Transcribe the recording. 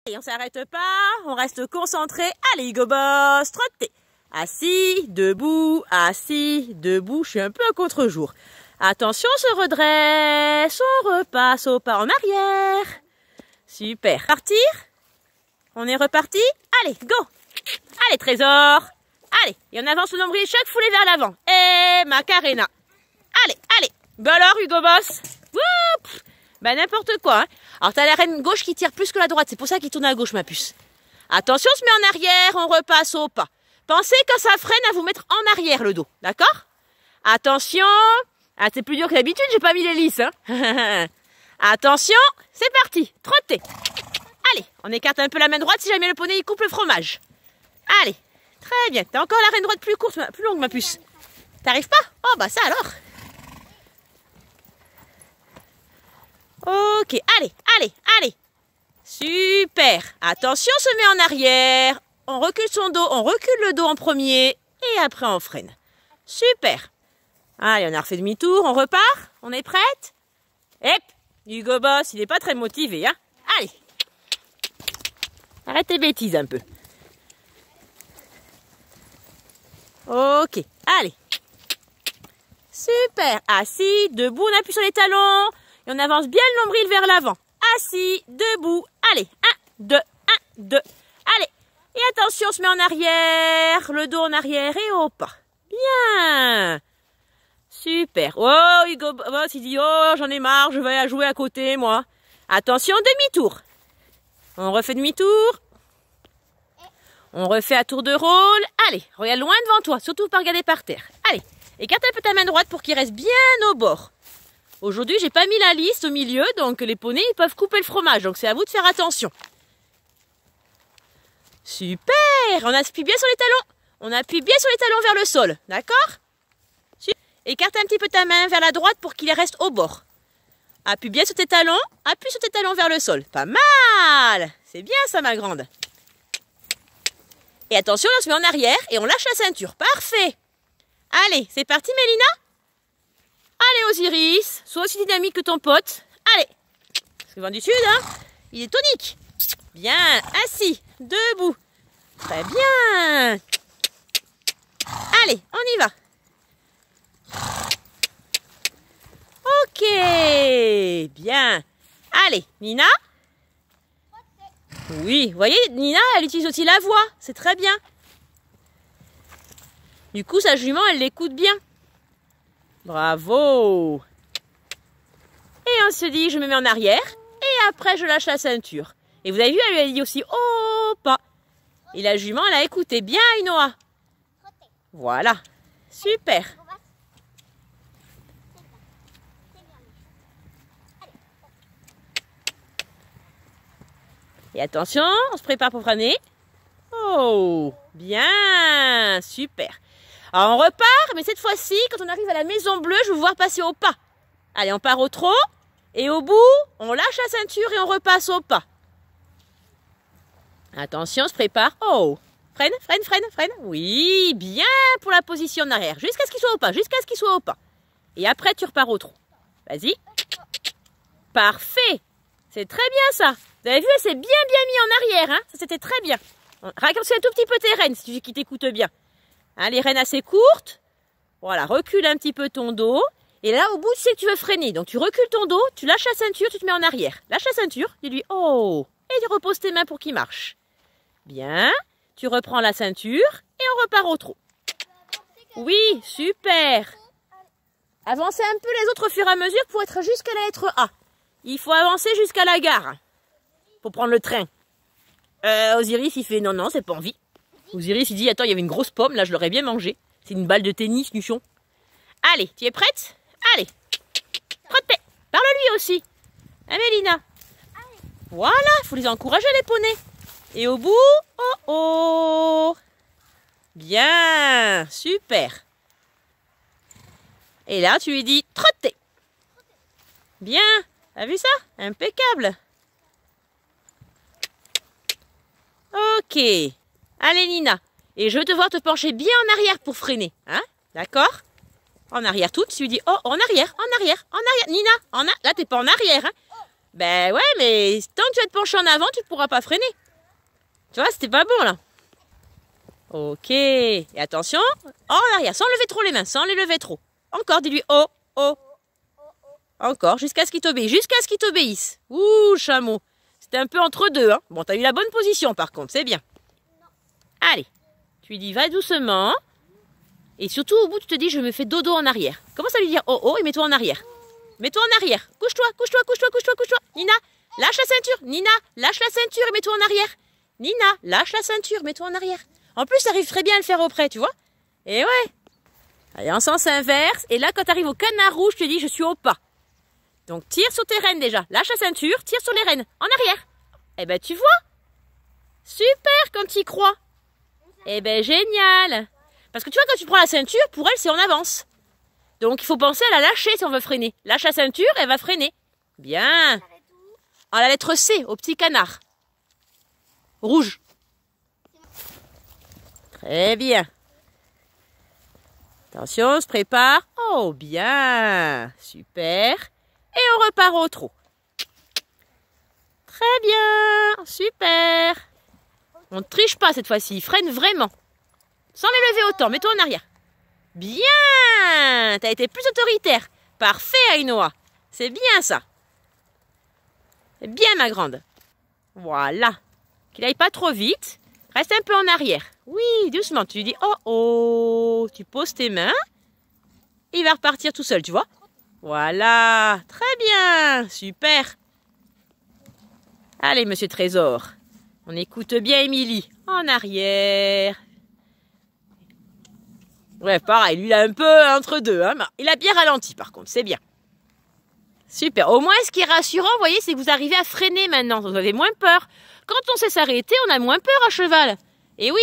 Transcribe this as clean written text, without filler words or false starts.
Et on s'arrête pas, on reste concentré. Allez, Hugo Boss, trottez. Assis, debout, je suis un peu à contre-jour. Attention, on se redresse, on repasse au pas en arrière. Super. Partir? On est reparti? Allez, go! Allez, trésor! Allez, et on avance le nombril, chaque foulée vers l'avant. Et Macarena. Allez. Ben alors, Hugo Boss? Woup! Ben n'importe quoi, hein. Alors t'as la reine gauche qui tire plus que la droite, c'est pour ça qu'il tourne à gauche, ma puce. Attention, on se met en arrière, on repasse au pas. Pensez quand ça freine à vous mettre en arrière le dos, d'accord? Attention. Ah, c'est plus dur que d'habitude, j'ai pas mis l'hélice, hein. Attention, c'est parti, trottez. Allez, on écarte un peu la main droite si jamais le poney il coupe le fromage. Allez, très bien. T'as encore la reine droite plus courte, plus longue, ma puce. T'arrives pas? Oh, bah ça alors. Ok, allez. Super. Attention, on se met en arrière. On recule son dos, on recule le dos en premier. Et après, on freine. Super. Allez, on a refait demi-tour, on repart. On est prête? Hep, Hugo Boss, il n'est pas très motivé, hein. Allez. Arrête tes bêtises un peu. Ok, allez. Super. Assis, debout, on appuie sur les talons. Et on avance bien le nombril vers l'avant. Assis, debout. Allez, 1, 2. Allez. Et attention, on se met en arrière. Le dos en arrière et au pas. Bien. Super. Oh, Hugo Boss, il dit, oh, j'en ai marre, je vais jouer à côté, moi. Attention, demi-tour. On refait demi-tour. On refait à tour de rôle. Allez, regarde loin devant toi, surtout pas regarder par terre. Allez, écarte un peu ta main droite pour qu'il reste bien au bord. Aujourd'hui, j'ai pas mis la liste au milieu, donc les poneys ils peuvent couper le fromage, donc c'est à vous de faire attention. Super. On appuie bien sur les talons. On appuie bien sur les talons vers le sol, d'accord? Écarte un petit peu ta main vers la droite pour qu'il reste au bord. Appuie bien sur tes talons. Appuie sur tes talons vers le sol. Pas mal. C'est bien ça, ma grande. Et attention, on se met en arrière et on lâche la ceinture. Parfait. Allez, c'est parti, Mélina. Allez, Osiris. Sois aussi dynamique que ton pote. Allez. Parce que le vent du sud, hein, il est tonique. Bien. Assis. Debout. Très bien. Allez, on y va. Ok, bien. Allez, Nina. Oui, vous voyez, Nina, elle utilise aussi la voix. C'est très bien. Du coup, sa jument, elle l'écoute bien. Bravo. Et on se dit, je me mets en arrière. Et après, je lâche la ceinture. Et vous avez vu, elle lui a dit aussi, oh, pas. Et la jument, elle a écouté bien, Inoa. Voilà. Super. Et attention, on se prépare pour freiner. Oh, bien, super. Alors on repart, mais cette fois-ci, quand on arrive à la maison bleue, je vais vous voir passer au pas. Allez, on part au trot, et au bout, on lâche la ceinture et on repasse au pas. Attention, on se prépare. Oh, freine. Oui, bien pour la position en arrière, jusqu'à ce qu'il soit au pas, Et après, tu repars au trot. Vas-y. Parfait. C'est très bien ça. Vous avez vu, elle s'est bien mis en arrière. Hein, ça, c'était très bien. Raccourcis un tout petit peu tes rênes, si tu veux qu'ils t'écoutent bien. Hein, les rênes assez courtes. Voilà, recule un petit peu ton dos. Et là, au bout, tu sais que tu veux freiner. Donc, tu recules ton dos, tu lâches la ceinture, tu te mets en arrière. Lâche la ceinture, dis-lui « Oh !» Et tu reposes tes mains pour qu'il marche. Bien. Tu reprends la ceinture et on repart au trot. Oui, super. Avancez un peu les autres au fur et à mesure pour être jusqu'à la lettre A. Il faut avancer jusqu'à la gare. Pour prendre le train. Osiris, il fait non, c'est pas envie. Osiris, il dit, attends, il y avait une grosse pomme, là, je l'aurais bien mangée. C'est une balle de tennis, Nuchon. Allez, tu es prête? Allez. Trottez. Parle-lui aussi. Hein, Mélina? Voilà, il faut les encourager, les poneys. Et au bout, oh. Bien, super. Et là, tu lui dis, trottez. Bien, t'as vu ça? Impeccable. Ok. Allez, Nina. Et je vais devoir te pencher bien en arrière pour freiner. Hein? D'accord? En arrière toute. Tu lui dis, oh, en arrière. Nina, là, t'es pas en arrière. Hein? Ben ouais, mais tant que tu vas te pencher en avant, tu ne pourras pas freiner. Tu vois, c'était pas bon là. Ok. Et attention, en arrière, sans lever trop les mains, sans les lever trop. Encore, dis-lui oh, oh. Encore, jusqu'à ce qu'il t'obéisse, jusqu'à ce qu'il t'obéisse. Ouh, chameau. C'était un peu entre deux, hein. Bon, t'as eu la bonne position par contre, c'est bien. Allez, tu lui dis va doucement. Et surtout, au bout, tu te dis je me fais dodo en arrière. Commence à lui dire oh, oh, et mets-toi en arrière. Mets-toi en arrière. Couche-toi, couche-toi, couche-toi, couche-toi, couche-toi. Nina, lâche la ceinture. Nina, lâche la ceinture et mets-toi en arrière. Nina, lâche la ceinture, mets-toi en arrière. En plus, ça arrive très bien à le faire auprès, tu vois. Et ouais. Allez, en sens inverse. Et là, quand tu arrives au canard rouge, je te dis je suis au pas. Donc, tire sur tes rênes déjà. Lâche la ceinture, tire sur les rênes. En arrière. Eh ben, tu vois. Super quand tu y crois. Eh ben, génial. Parce que tu vois, quand tu prends la ceinture, pour elle, c'est en avance. Donc, il faut penser à la lâcher si on veut freiner. Lâche la ceinture, elle va freiner. Bien. En la lettre C, au petit canard. Rouge. Très bien. Attention, on se prépare. Oh, bien. Super. Et on repart au trot. Très bien. Super. On ne triche pas cette fois-ci. Freine vraiment. Sans les lever autant. Mets-toi en arrière. Bien. T'as été plus autoritaire. Parfait, Ainoa. C'est bien ça. C'est bien, ma grande. Voilà. Qu'il aille pas trop vite. Reste un peu en arrière. Oui, doucement. Tu lui dis oh, oh. Tu poses tes mains. Il va repartir tout seul, tu vois. Voilà. Très bien. Super. Allez, monsieur Trésor. On écoute bien Émilie. En arrière. Ouais, pareil. Lui, il a un peu entre deux. Hein. Il a bien ralenti, par contre. C'est bien. Super. Au moins, ce qui est rassurant, vous voyez, c'est que vous arrivez à freiner maintenant. Vous avez moins peur. Quand on sait s'arrêter, on a moins peur à cheval. Et oui.